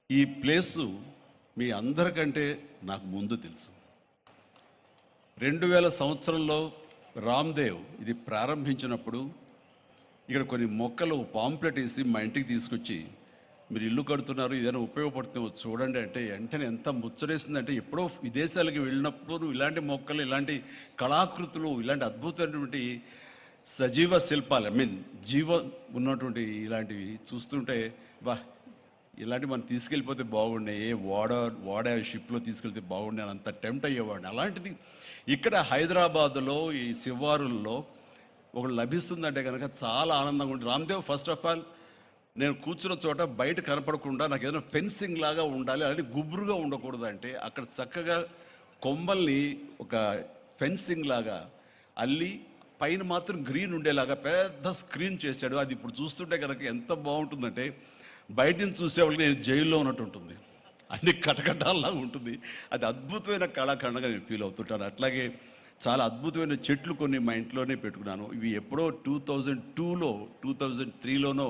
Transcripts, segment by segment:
ఈ ప్లేసు మీ అందరికంటే నాకు ముందు తెలుసు. 2000 సంవత్సరంలో రామ్దేవ్ ఇది ప్రారంభించినప్పుడు ఇక్కడ కొన్ని మొక్కలు పాంప్లెట్ వేసి మా ఇంటికి తీసుకొచ్చి, మీరు ఇల్లు కడుతున్నారు, ఏదైనా ఉపయోగపడుతుందో చూడండి అంటే వెంటనే ఎంత ముచ్చరేసిందంటే, ఎప్పుడో విదేశాలకు వెళ్ళినప్పుడు ఇలాంటి మొక్కలు, ఇలాంటి కళాకృతులు, ఇలాంటి అద్భుతమైనటువంటి సజీవ శిల్పాలు, జీవం ఉన్నటువంటి ఇలాంటివి చూస్తుంటే ఇలాంటివి మనం తీసుకెళ్ళిపోతే బాగున్నాయి, వాడ షిప్లో తీసుకెళ్తే బాగుండే అని అంత టెంప్ట్ అయ్యేవాడిని. అలాంటిది ఇక్కడ హైదరాబాదులో ఈ శివారుల్లో ఒకటి లభిస్తుందంటే కనుక చాలా ఆనందంగా ఉంటుంది. రామ్దేవ్ ఫస్ట్ ఆఫ్ ఆల్ నేను కూర్చున్న చోట బయట కనపడకుండా నాకు ఏదైనా ఫెన్సింగ్ లాగా ఉండాలి, అలాంటి గుబురుగా ఉండకూడదు అంటే అక్కడ చక్కగా కొమ్మల్ని ఒక ఫెన్సింగ్ లాగా అల్లి పైన మాత్రం గ్రీన్ ఉండేలాగా పెద్ద స్క్రీన్ చేశాడు. అది ఇప్పుడు చూస్తుంటే కనుక ఎంత బాగుంటుందంటే బయట నుంచి చూసేవాళ్ళకి నేను జైల్లో ఉన్నట్టు ఉంటుంది, అన్ని కటకటాల్లాగా ఉంటుంది. అది అద్భుతమైన కళాఖండంగా నేను ఫీల్ అవుతుంటాను. అట్లాగే చాలా అద్భుతమైన చెట్లు కొన్ని మా ఇంట్లోనే పెట్టుకున్నాను. ఇవి ఎప్పుడో 2002లో 2003లోనో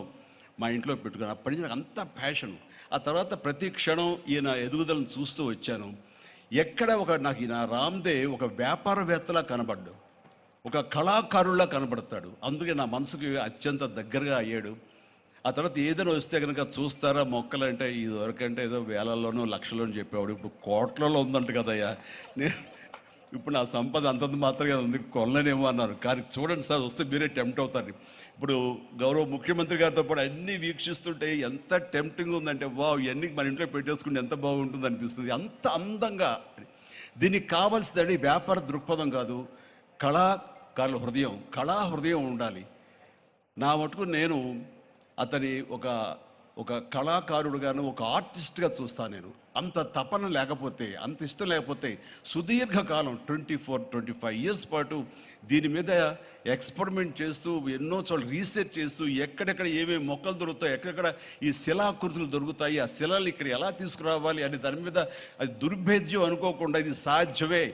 మా ఇంట్లో పెట్టుకున్నాను. అప్పటి నుంచి నాకు అంత ప్యాషన్. ఆ తర్వాత ప్రతి క్షణం ఈయన ఎదుగుదలను చూస్తూ వచ్చాను. ఎక్కడ నాకు ఈయన రామ్దేవ్ ఒక వ్యాపారవేత్తలా కనబడ్డాడు, ఒక కళాకారుల్లా కనబడతాడు. అందుకే నా మనసుకి అత్యంత దగ్గరగా అయ్యాడు. ఆ తర్వాత ఏదైనా వస్తే కనుక చూస్తారా మొక్కలు అంటే, ఇదివరకంటే ఏదో వేలల్లోనో లక్షల్లోనూ చెప్పేవాడు, ఇప్పుడు కోట్లలో ఉందంట కదయ్యా. ఇప్పుడు నా సంపద అంతంత మాత్రమే ఉంది, కొనలేనేమో అన్నారు. కానీ చూడండి సార్, వస్తే మీరే టెంప్ట్ అవుతారు. ఇప్పుడు గౌరవ ముఖ్యమంత్రి గారితో పాటు అన్నీ వీక్షిస్తుంటే ఎంత టెంప్టింగ్ ఉందంటే, ఇవన్నీ మన ఇంట్లో పెట్టేసుకుంటే ఎంత బాగుంటుంది అనిపిస్తుంది. అంత అందంగా దీనికి కావాల్సిందని వ్యాపార దృక్పథం కాదు, కళాకారుల హృదయం, కళా హృదయం ఉండాలి. నా మటుకు నేను అతని ఒక కళాకారుడుగాను, ఒక ఆర్టిస్ట్గా చూస్తాను. నేను అంత తపన లేకపోతే, అంత ఇష్టం లేకపోతే సుదీర్ఘకాలం 24-25 ఇయర్స్ పాటు దీని మీద ఎక్స్పెరిమెంట్ చేస్తూ, ఎన్నో చోట్ల రీసెర్చ్ చేస్తూ, ఎక్కడెక్కడ ఏమేమి మొక్కలు దొరుకుతాయి, ఎక్కడెక్కడ ఈ శిలాకృతులు దొరుకుతాయి, ఆ శిలలు ఇక్కడ ఎలా తీసుకురావాలి అని దాని మీద అది దుర్భేద్యం అనుకోకుండా ఇది సాధ్యమే,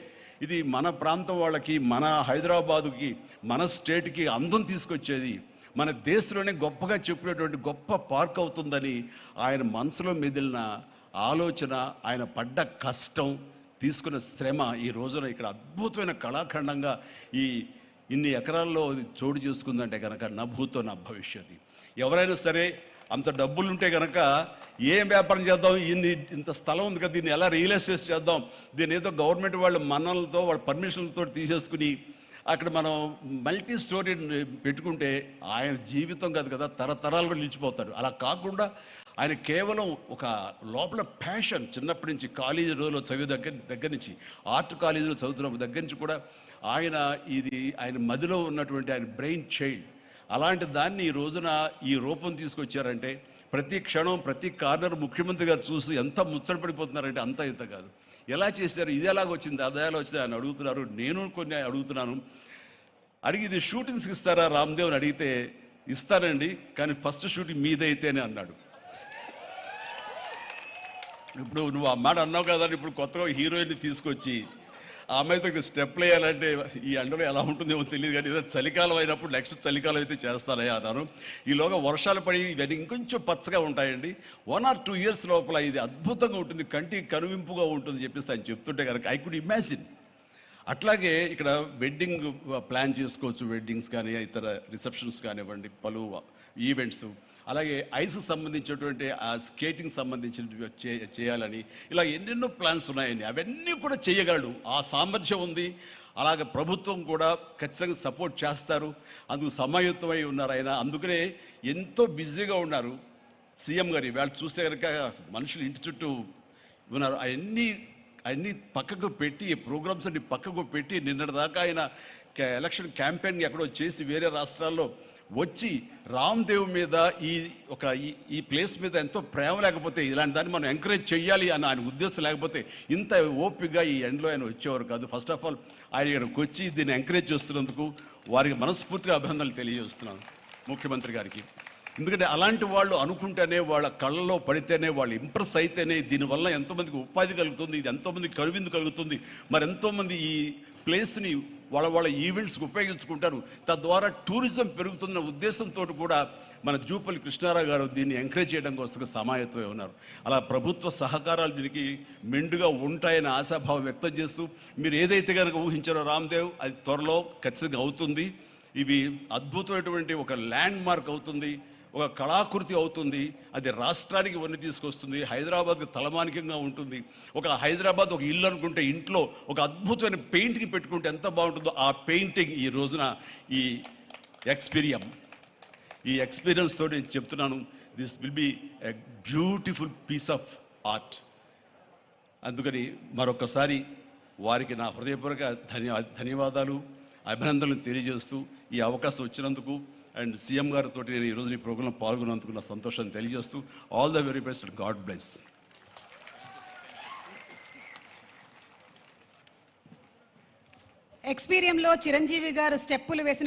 ఇది మన ప్రాంతం వాళ్ళకి, మన హైదరాబాదుకి, మన స్టేట్కి అందం తీసుకొచ్చేది, మన దేశంలోనే గొప్పగా చెప్పినటువంటి గొప్ప పార్క్ అవుతుందని ఆయన మనసులో మెదిలిన ఆలోచన, ఆయన పడ్డ కష్టం, తీసుకున్న శ్రమ ఈ రోజున ఇక్కడ అద్భుతమైన కళాఖండంగా ఇన్ని ఎకరాల్లో చోటు చేసుకుందంటే కనుక నభూతో నా భవిష్యత్తు. ఎవరైనా సరే అంత డబ్బులుంటే కనుక ఏం వ్యాపారం చేద్దాం, ఇంత స్థలం ఉంది కదా, దీన్ని ఎలా రియల్ ఎస్టేట్ చేద్దాం, దీన్ని ఏదో గవర్నమెంట్ వాళ్ళ మన్నలతో వాళ్ళ పర్మిషన్లతో తీసేసుకుని అక్కడ మనం మల్టీ స్టోరీ పెట్టుకుంటే ఆయన జీవితం కాదు కదా, తరతరాలుగా నిలిచిపోతాడు. అలా కాకుండా ఆయన కేవలం ఒక లోపల ప్యాషన్, చిన్నప్పటి నుంచి కాలేజీ రోజులో చదివే దగ్గర నుంచి, ఆర్ట్ కాలేజీలో చదువుతున్న దగ్గర నుంచి కూడా ఆయన మదిలో ఉన్నటువంటి ఆయన బ్రెయిన్ చైల్డ్, అలాంటి దాన్ని ఈ రోజున ఈ రూపం తీసుకొచ్చారంటే ప్రతి క్షణం ప్రతి కార్నర్ ముఖ్యమంత్రి గారు చూసి ఎంత ముచ్చటపడిపోతున్నారంటే అంత ఇంత కాదు. ఎలా చేశారు, ఇది ఎలాగొచ్చింది, అది ఎలా వచ్చింది అని అడుగుతున్నారు. నేను కొన్ని అడుగుతున్నాను. అడిగి ఇది షూటింగ్స్కి ఇస్తారా రామ్దేవ్ అని అడిగితే, ఇస్తానండి కానీ ఫస్ట్ షూటింగ్ మీదైతేనే అన్నాడు. ఇప్పుడు నువ్వు ఆ మాట అన్నావు కదా, ఇప్పుడు కొత్తగా హీరోయిన్ని తీసుకొచ్చి ఆ అమ్మాయితో స్టెప్లు వేయాలంటే ఈ ఎండలో ఎలా ఉంటుందేమో తెలియదు, కానీ ఏదో చలికాలం అయినప్పుడు నెక్స్ట్ చలికాలం అయితే చేస్తానయ్యా అన్నాను. ఈలోగా వర్షాలు పడి ఇవన్నీ ఇంకొంచెం పచ్చగా ఉంటాయండి, 1 or 2 ఇయర్స్ లోపల ఇది అద్భుతంగా ఉంటుంది, కంటికి కనువింపుగా ఉంటుంది చెప్పేసి ఆయన చెప్తుంటే కనుక ఐ కుడ్ ఇమాజిన్. అట్లాగే ఇక్కడ వెడ్డింగ్ ప్లాన్ చేసుకోవచ్చు, వెడ్డింగ్స్ కానీ ఇతర రిసెప్షన్స్ కానివ్వండి, పలు ఈవెంట్స్, అలాగే ఐస్కి సంబంధించినటువంటి ఆ స్కేటింగ్ సంబంధించిన చేయాలని ఇలా ఎన్నెన్నో ప్లాన్స్ ఉన్నాయండి. అవన్నీ కూడా చేయగలడు, ఆ సామర్థ్యం ఉంది. అలాగే ప్రభుత్వం కూడా ఖచ్చితంగా సపోర్ట్ చేస్తారు, అందుకు సమాయుత్తమై ఉన్నారు ఆయన. అందుకనే ఎంతో బిజీగా ఉన్నారు సీఎం గారు. వాళ్ళు చూస్తే కనుక మనుషులు ఇంటి చుట్టూ ఉన్నారు. అవన్నీ పక్కకు పెట్టి, ప్రోగ్రామ్స్ అన్ని పక్కకు పెట్టి నిన్నటిదాకా ఆయన ఎలక్షన్ క్యాంపెయిన్ ఎక్కడో చేసి వేరే రాష్ట్రాల్లో వచ్చి రామ్దేవ్ మీద ఈ ప్లేస్ మీద ఎంతో ప్రేమ లేకపోతే, ఇలాంటి దాన్ని మనం ఎంకరేజ్ చేయాలి అని ఆయన ఉద్దేశం లేకపోతే ఇంత ఓపికగా ఈ ఎండ్లో ఆయన వచ్చేవారు కాదు. ఫస్ట్ ఆఫ్ ఆల్ ఆయన ఇక్కడికి వచ్చి దీన్ని ఎంకరేజ్ చేస్తున్నందుకు వారికి మనస్ఫూర్తిగా అభినందనలు తెలియజేస్తున్నాను ముఖ్యమంత్రి గారికి. ఎందుకంటే అలాంటి వాళ్ళు అనుకుంటేనే, వాళ్ళ కళ్ళలో పడితేనే, వాళ్ళు ఇంప్రెస్ అయితేనే దీనివల్ల ఎంతోమందికి ఉపాధి కలుగుతుంది, ఇది ఎంతోమందికి కనువిందు కలుగుతుంది, మరి ఎంతోమంది ఈ ప్లేస్ని వాళ్ళ ఈవెంట్స్కి ఉపయోగించుకుంటారు. తద్వారా టూరిజం పెరుగుతున్న ఉద్దేశంతో కూడా మన జూపల్లి కృష్ణారావు గారు దీన్ని ఎంకరేజ్ చేయడం కోసం సమాయత్తమై ఉన్నారు. అలా ప్రభుత్వ సహకారాలు దీనికి మెండుగా ఉంటాయని ఆశాభావం వ్యక్తం చేస్తూ, మీరు ఏదైతే కనుక ఊహించారో రామ్దేవ్, అది త్వరలో ఖచ్చితంగా అవుతుంది. ఇవి అద్భుతమైనటువంటి ఒక ల్యాండ్ మార్క్ అవుతుంది, ఒక కళాకృతి అవుతుంది. అది రాష్ట్రానికి వన్నీ తీసుకొస్తుంది. హైదరాబాద్కి తలమానికంగా ఉంటుంది. ఒక హైదరాబాద్ ఒక ఇల్లు అనుకుంటే ఇంట్లో ఒక అద్భుతమైన పెయింటింగ్ పెట్టుకుంటే ఎంత బాగుంటుందో, ఆ పెయింటింగ్ ఈ రోజున ఈ ఎక్స్పీరియన్స్ తోటి నేను చెప్తున్నాను, this will be a beautiful piece of art. అందుకని మరొకసారి వారికి నా హృదయపూర్వక ధన్యవాదాలు, అభినందనలు తెలియజేస్తూ ఈ అవకాశం వచ్చినందుకు అండ్ సీఎం గారితో నేను ఈరోజు ఈ ప్రోగ్రాంలో పాల్గొన్నందుకు నా సంతోషాన్ని తెలియజేస్తూ all the very best and god bless. ఎక్స్పీరియంలో చిరంజీవి గారు స్టెప్పులు వేసిన